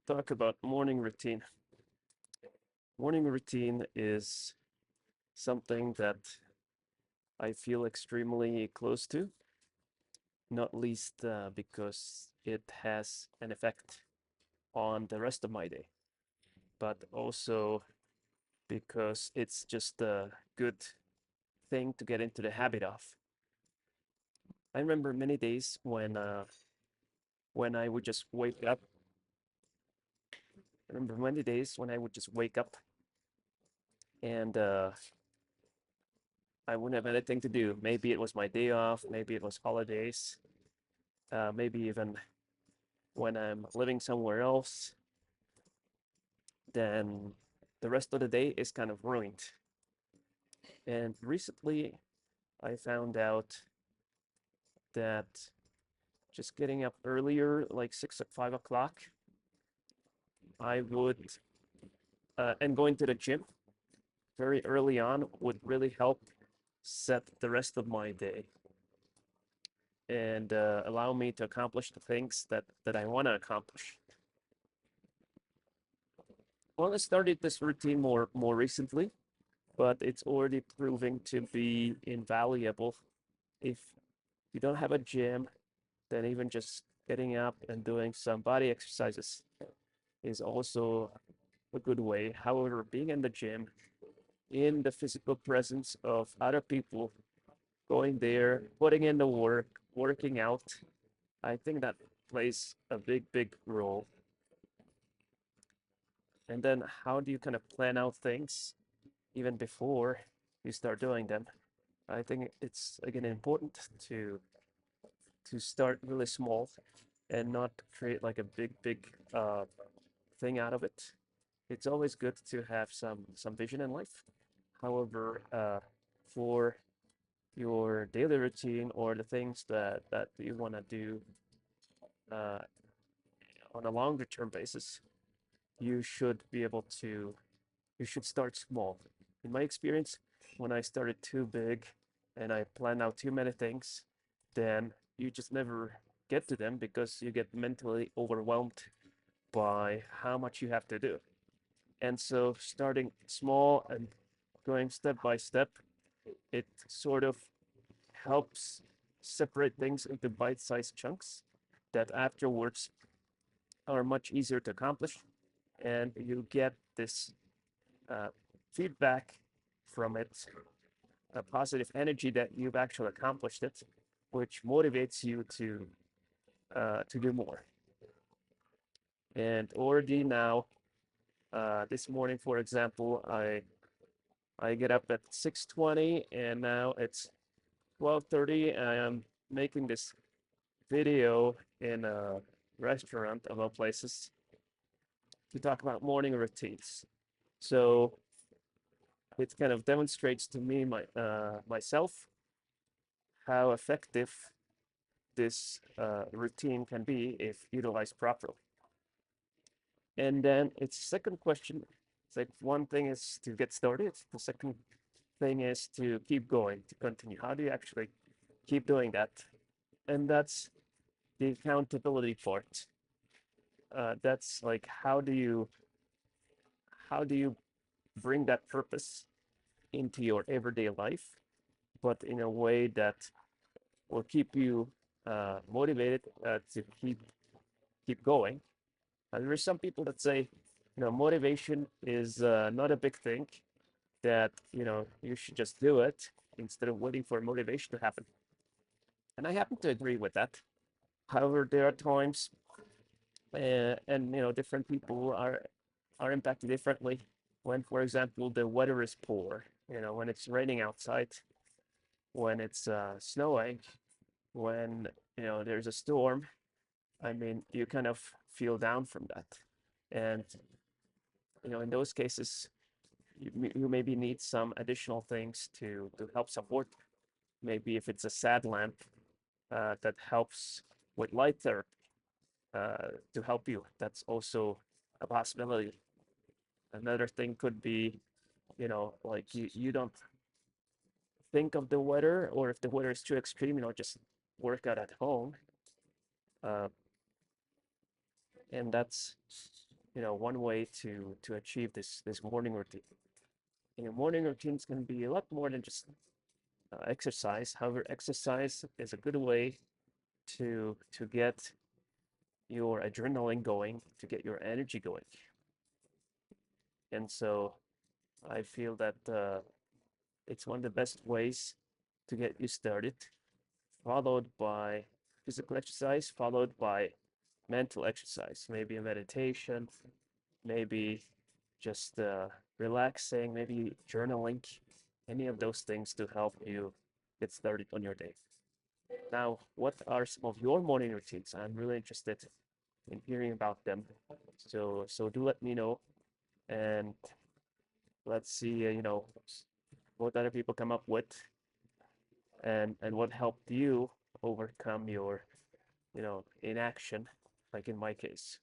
talk about morning routine. Morning routine is something that I feel extremely close to, not least because it has an effect on the rest of my day, but also because it's just a good thing to get into the habit of. I remember many days when I would just wake up. I remember many days when I would just wake up and I wouldn't have anything to do. Maybe it was my day off, maybe it was holidays, maybe even when I'm living somewhere else, then the rest of the day is kind of ruined. And recently, I found out that just getting up earlier, like 5 o'clock, I would, and going to the gym very early on would really help set the rest of my day and allow me to accomplish the things that I want to accomplish. Well, I started this routine more recently, but it's already proving to be invaluable. If you don't have a gym, then even just getting up and doing some body exercises is also a good way. However, being in the gym, in the physical presence of other people, going there, putting in the work, working out, I think that plays a big role. And then how do you kind of plan out things even before you start doing them? I think it's again important to start really small and not create like a big thing out of it. It's always good to have some vision in life. However, for your daily routine or the things that you want to do uh, on a longer term basis, you should be able to you should start small. In my experience, when I started too big and I planned out too many things, then you just never get to them because you get mentally overwhelmed by how much you have to do. And so starting small and going step by step, it sort of helps separate things into bite-sized chunks that afterwards are much easier to accomplish. And you get this uh, feedback from it, a positive energy that you've actually accomplished it, which motivates you to do more. And already now, this morning, for example, I get up at 6:20, and now it's 12:30. I am making this video in a restaurant of all places to talk about morning routines. So it kind of demonstrates to me myself how effective this routine can be if utilized properly. And then its second question, it's like one thing is to get started. The second thing is to keep going, to continue. How do you actually keep doing that? And that's the accountability part. That's like how do you bring that purpose into your everyday life, but in a way that will keep you motivated to keep going. There are some people that say, motivation is not a big thing, that, you should just do it instead of waiting for motivation to happen. And I happen to agree with that. However, there are times, and different people are impacted differently. When, for example, the weather is poor, when it's raining outside, when it's snowing, when there's a storm. I mean, you kind of feel down from that, and in those cases, you maybe need some additional things to help support. Maybe if it's a sad lamp that helps with light therapy to help you, that's also a possibility. Another thing could be, like you don't think of the weather, or if the weather is too extreme, just work out at home. Uh, and one way to achieve this morning routine. Morning routines can be a lot more than just exercise. However, exercise is a good way to get your adrenaline going, to get your energy going. And so I feel that it's one of the best ways to get you started, followed by physical exercise, followed by mental exercise, maybe a meditation, maybe just relaxing, maybe journaling, any of those things to help you get started on your day. Now, what are some of your morning routines? I'm really interested in hearing about them. So do let me know, and let's see, what other people come up with, and what helped you overcome your, inaction, like in my case.